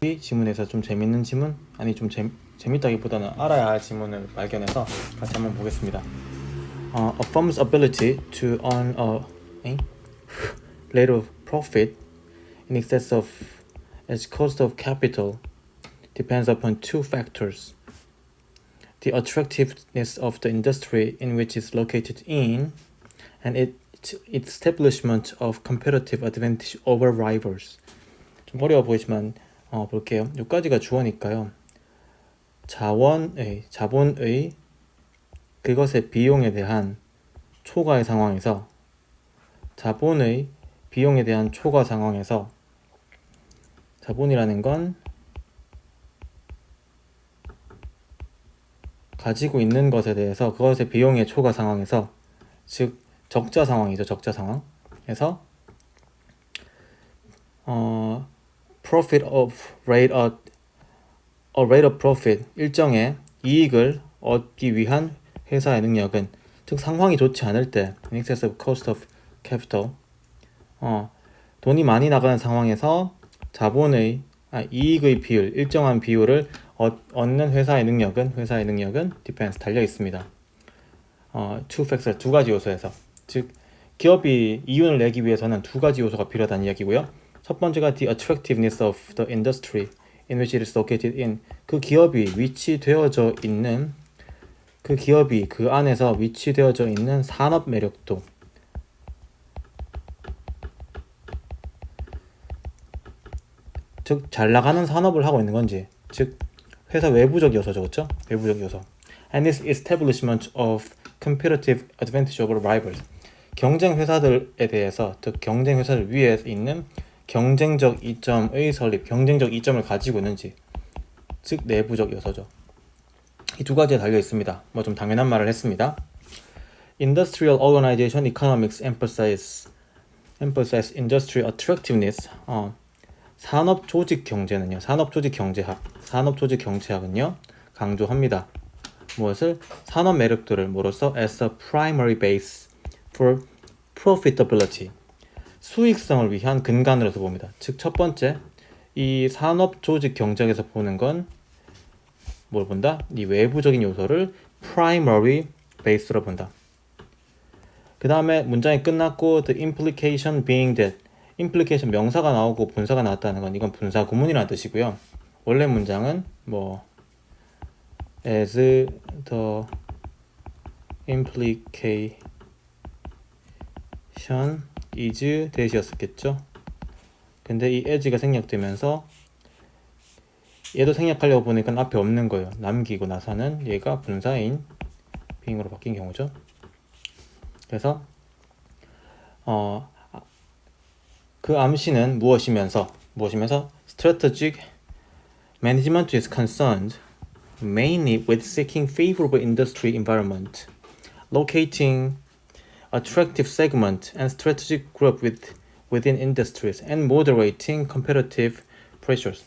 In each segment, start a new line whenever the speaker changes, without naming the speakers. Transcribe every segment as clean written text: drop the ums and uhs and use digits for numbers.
이 지문에서 좀 재밌는 지문? 아니 좀 재밌다기보다는 알아야 할 지문을 발견해서 같이 한번 보겠습니다. A firm's ability to earn a rate of profit in excess of its cost of capital depends upon two factors: the attractiveness of the industry in which it's located in, and its establishment of competitive advantage over rivals. 좀 어려워 보이지만 볼게요. 여기까지가 주어니까요. 자본의 그것의 비용에 대한 초과의 상황에서 자본의 비용에 대한 초과 상황에서 자본이라는 건 가지고 있는 것에 대해서 그것의 비용의 초과 상황에서 즉 적자 상황이죠. 적자 상황에서 profit of rate of profit 일정의 이익을 얻기 위한 회사의 능력은 즉 상황이 좋지 않을 때 in excess of cost of capital 돈이 많이 나가는 상황에서 자본의 이익의 비율 일정한 비율을 얻는 회사의 능력은 depends 달려 있습니다. two factors 두 가지 요소에서 즉 기업이 이윤을 내기 위해서는 두 가지 요소가 필요하다는 이야기고요. 첫 번째가 the attractiveness of the industry in which it is located in 그 기업이 위치되어져 있는 그 기업이 그 안에서 위치되어져 있는 산업 매력도 즉 잘 나가는 산업을 하고 있는 건지 즉 회사 외부적 요소죠. 그렇죠? 외부적 요소 and its establishment of competitive advantage over rivals 경쟁 회사들에 대해서 즉 경쟁 회사들 위에 있는 경쟁적 이점의 설립 경쟁적 이점을 가지고 있는지 즉 내부적 요소죠. 이 두 가지에 달려 있습니다. 뭐 좀 당연한 말을 했습니다. Industrial Organization Economics emphasize industry attractiveness 산업 조직 경제는요. 산업 조직 경제학은요. 강조합니다. 무엇을? 산업 매력도를 뭐로써 as a primary base for profitability 수익성을 위한 근간으로서 봅니다. 즉 첫 번째 이 산업 조직 경제학에서 보는 건 뭘 본다? 이 외부적인 요소를 primary base로 본다. 그 다음에 문장이 끝났고 the implication being that implication 명사가 나오고 분사가 나왔다는 건 이건 분사 구문이라는 뜻이고요. 원래 문장은 뭐 as the implication is that이었겠죠. 근데 이 as가 생략되면서 얘도 생략하려고 보니까 앞에 없는 거예요. 남기고 나서는 얘가 분사인 being으로 바뀐 경우죠. 그래서 그 암시는 무엇이면서 strategic management is concerned mainly with seeking favorable industry environment, locating attractive segment and strategic group within industries, and moderating competitive pressures.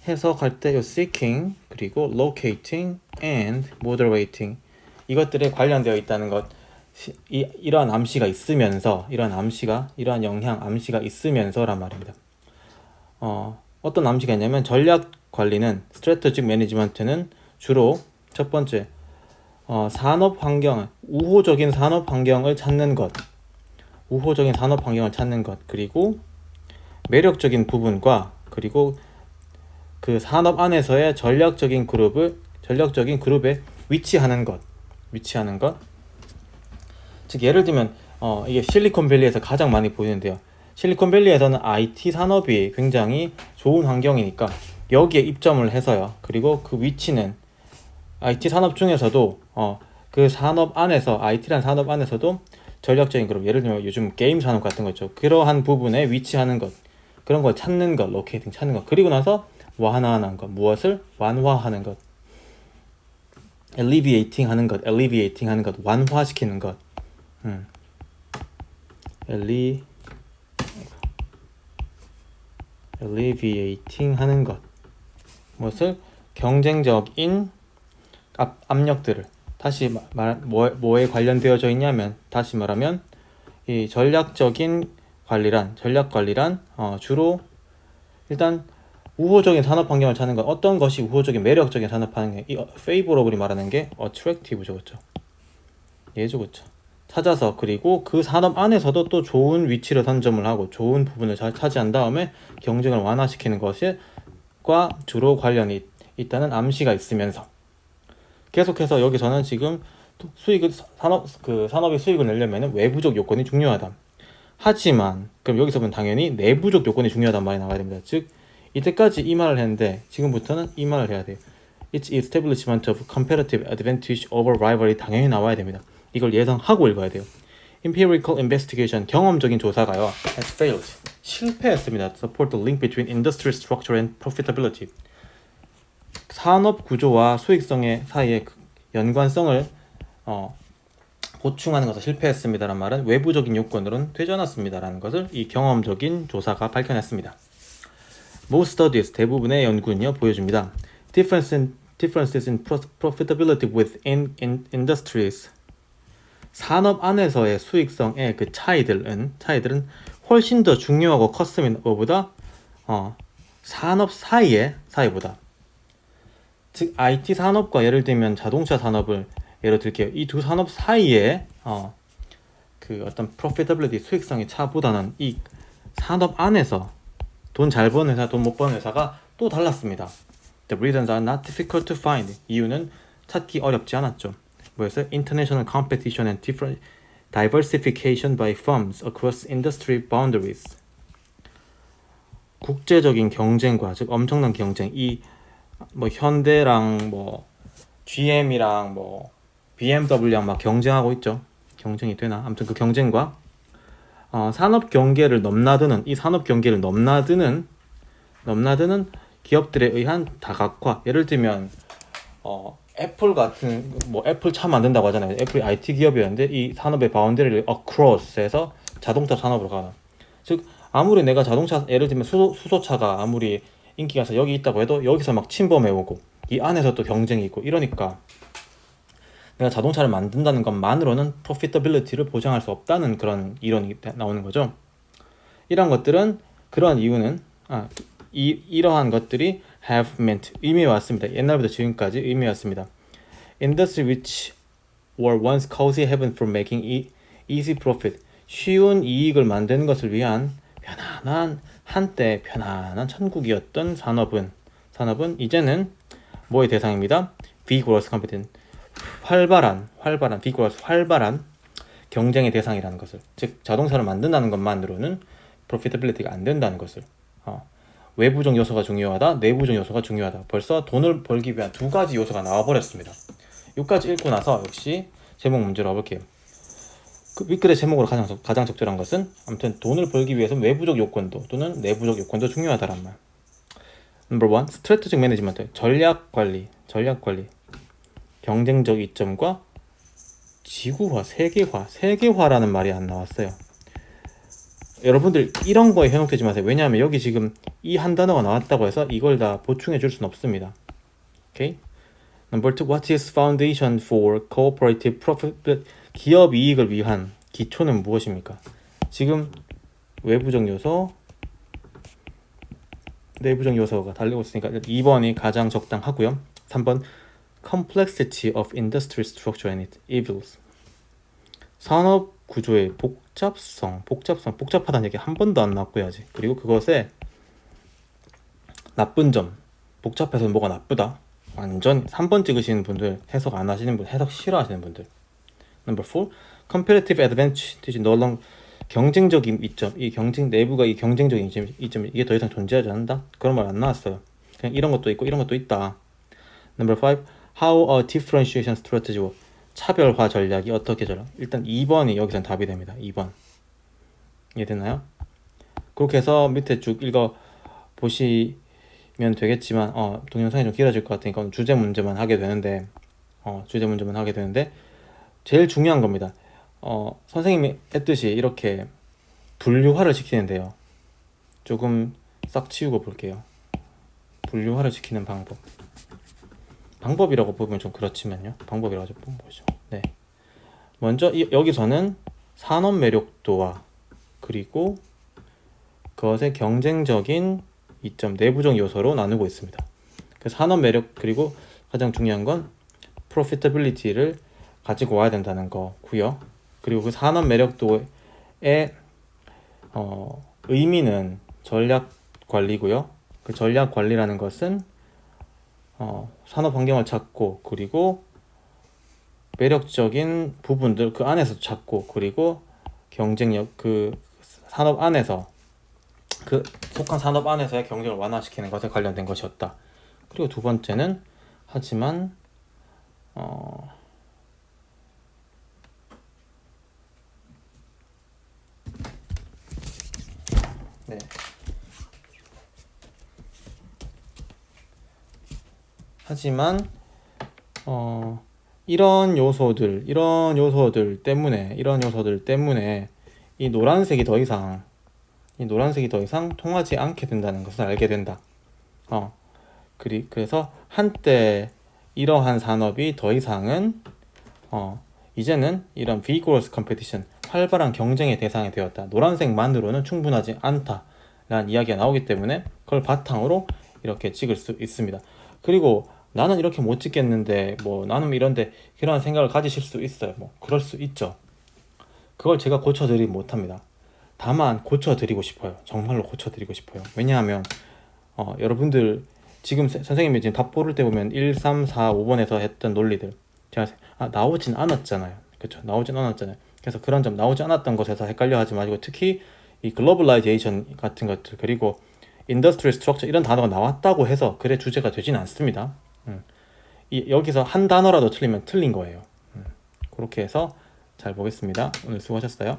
해석할 때 seeking 그리고 locating and moderating 이것들에 관련되어 있다는 것 이러한 암시가 있으면서 이러한 암시가 있으면서란 말입니다. 어떤 암시가 있냐면 전략 관리는 strategic management는 주로 첫 번째 산업 환경 우호적인 산업 환경을 찾는 것 그리고 매력적인 부분과 그리고 그 산업 안에서의 전략적인 그룹에 위치하는 것. 즉 예를 들면 이게 실리콘밸리에서 가장 많이 보이는데요. 실리콘밸리에서는 IT 산업이 굉장히 좋은 환경이니까 여기에 입점을 해서요. 그리고 그 위치는 IT 산업 중에서도 그 산업 안에서 IT라는 산업 안에서도 전략적인 그룹 예를 들면 요즘 게임 산업 같은 거 있죠. 그러한 부분에 위치하는 것 그런 걸 찾는 것, 로케이팅 찾는 것 그리고 나서 완화하는 것 무엇을? 완화하는 것 alleviating 하는 것 완화시키는 것 alleviating 하는 것 무엇을? 경쟁적인 압력들을 다시 뭐에 관련되어져 있냐면 다시 말하면 이 전략 관리란 주로 일단 우호적인 산업 환경을 찾는 건 어떤 것이 우호적인 매력적인 산업 환경, 이 favorable이 말하는 게 attractive죠, 그렇죠? 예죠, 그렇죠? 찾아서 그리고 그 산업 안에서도 또 좋은 위치를 선점을 하고 좋은 부분을 잘 차지한 다음에 경쟁을 완화시키는 것과 주로 관련이 있다는 암시가 있으면서 계속해서 여기서는 지금 수익을 산업의 수익을 내려면 외부적 요건이 중요하다. 하지만 그럼 여기서는 당연히 내부적 요건이 중요하단 말이 나와야 됩니다. 즉 이때까지 이 말을 했는데 지금부터는 이 말을 해야 돼요. It's establishment of competitive advantage over rival이 당연히 나와야 됩니다. 이걸 예상하고 읽어야 돼요. Empirical investigation, 경험적인 조사가요, has failed, 실패했습니다. Support the link between industry structure and profitability. 산업 구조와 수익성의 사이의 연관성을 보충하는 것을 실패했습니다라는 말은 외부적인 요건으로는 되지 않았습니다라는 것을 이 경험적인 조사가 밝혀냈습니다. Most studies, 대부분의 연구는요 보여줍니다. Differences in profitability within industries. 산업 안에서의 수익성의 그 차이들은 훨씬 더 중요하고 컸습니다. 뭐보다 산업 사이보다. 즉 IT 산업과 예를 들면 자동차 산업을 예로 들게요. 이 두 산업 사이에 그 어떤 profitability 수익성의 차보다는 이 산업 안에서 돈 잘 버는 회사, 돈 못 버는 회사가 또 달랐습니다. The reasons are not difficult to find. 이유는 찾기 어렵지 않았죠. 뭐였어요? International competition and different diversification by firms across industry boundaries. 국제적인 경쟁과 즉 엄청난 경쟁. 이 뭐 현대랑 뭐 GM이랑 뭐 BMW랑 막 경쟁하고 있죠. 경쟁이 되나? 아무튼 그 경쟁과 산업 경계를 넘나드는 기업들에 의한 다각화. 예를 들면 애플 같은 뭐 애플 차 만든다고 하잖아요. 애플이 IT 기업이었는데 이 산업의 바운더리를 across해서 자동차 산업으로 가는. 즉 아무리 내가 자동차 예를 들면 수소차가 아무리 인기가 서 여기 있다고 해도 여기서 막 침범해오고 이 안에서 또 경쟁이 있고 이러니까 내가 자동차를 만든다는 것만으로는 profitability를 보장할 수 없다는 그런 이론이 나오는 거죠. 이러한 것들은 그러한 이유는 이러한 것들이 have meant 의미해왔습니다. 옛날부터 지금까지 의미해왔습니다. Industry which were once cozy heaven for making easy profit. 쉬운 이익을 만드는 것을 위한 한때 편안한 천국이었던 산업은 이제는 뭐의 대상입니다? vigorous competition. 활발한 경쟁의 대상이라는 것을, 즉 자동차를 만든다는 것만으로는 profitability가 안 된다는 것을, 외부적 요소가 중요하다, 내부적 요소가 중요하다. 벌써 돈을 벌기 위한 두 가지 요소가 나와버렸습니다. 여기까지 읽고 나서 역시 제목 문제로 와볼게요. 그 윗글의 제목으로 가장 적절한 것은 아무튼 돈을 벌기 위해서는 외부적 요건도 또는 내부적 요건도 중요하다란 말. Number 1, strategic management, 전략 관리. 경쟁적 이점과 지구화, 세계화라는 말이 안 나왔어요. 여러분들 이런 거에 현혹되지 마세요. 왜냐하면 여기 지금 이 한 단어가 나왔다고 해서 이걸 다 보충해 줄 수는 없습니다. 오케이? Number 2, what is foundation for cooperative profit? 기업 이익을 위한 기초는 무엇입니까? 지금 외부적 요소, 내부적 요소가 달리고 있으니까 2번이 가장 적당하고요. 3번 complexity of industry structure and its evils. 산업 구조의 복잡하다는 얘기 한 번도 안 나왔고요 아직. 그리고 그것의 나쁜 점, 복잡해서 뭐가 나쁘다. 완전 3번 찍으시는 분들, 해석 안 하시는 분, 해석 싫어하시는 분들. Number 4, competitive advantage, 경쟁적인 이점, 내부가 이 경쟁적인 이점, 이게 더 이상 존재하지 않는다? 그런 말 안 나왔어요. 그냥 이런 것도 있고 이런 것도 있다. Number 5, how a differentiation strategy works. 차별화 전략이 어떻게 일단 2번이 여기선 답이 됩니다. 2번. 이해됐나요? 그렇게 해서 밑에 쭉 읽어 보시면 되겠지만 동영상이 좀 길어질 것 같으니까 주제 문제만 하게 되는데 제일 중요한 겁니다. 선생님이 했듯이 이렇게 분류화를 시키는데요. 조금 싹 치우고 볼게요. 분류화를 시키는 방법이라고 보면 좀 그렇지만요. 방법이라고 보면 보죠. 네. 먼저 여기서는 산업 매력도와 그리고 그것의 경쟁적인 이 점 내부적 요소로 나누고 있습니다. 그 산업 매력 그리고 가장 중요한 건 profitability를 가지고 와야 된다는 거고요. 그리고 그 산업 매력도의 의미는 전략 관리고요. 그 전략 관리라는 것은 산업 환경을 찾고 그리고 매력적인 부분들 그 안에서 찾고 그리고 경쟁력 그 산업 안에서 그 속한 산업 안에서의 경쟁을 완화시키는 것에 관련된 것이었다. 그리고 두 번째는 하지만 네. 하지만 이런 요소들 때문에 이 노란색이 더 이상 통하지 않게 된다는 것을 알게 된다. 그래서 한때 이러한 산업이 더 이상은 이제는 이런 vigorous competition, 활발한 경쟁의 대상이 되었다. 노란색만으로는 충분하지 않다라는 이야기가 나오기 때문에 그걸 바탕으로 이렇게 찍을 수 있습니다. 그리고 나는 이렇게 못 찍겠는데 뭐 나는 이런데 그런 생각을 가지실 수 있어요. 뭐 그럴 수 있죠. 그걸 제가 고쳐드리지 못합니다. 다만 고쳐드리고 싶어요. 정말로 고쳐드리고 싶어요. 왜냐하면 여러분들 지금 선생님이 지금 답 고를 때 보면 1, 3, 4, 5번에서 했던 논리들 제가 나오진 않았잖아요. 그렇죠? 나오진 않았잖아요. 그래서 그런 점 나오지 않았던 것에서 헷갈려 하지 마시고 특히 이 글로벌라이제이션 같은 것들 그리고 인더스트리 스트럭처 이런 단어가 나왔다고 해서 글의 주제가 되진 않습니다. 여기서 한 단어라도 틀리면 틀린 거예요. 그렇게 해서 잘 보겠습니다. 오늘 수고하셨어요.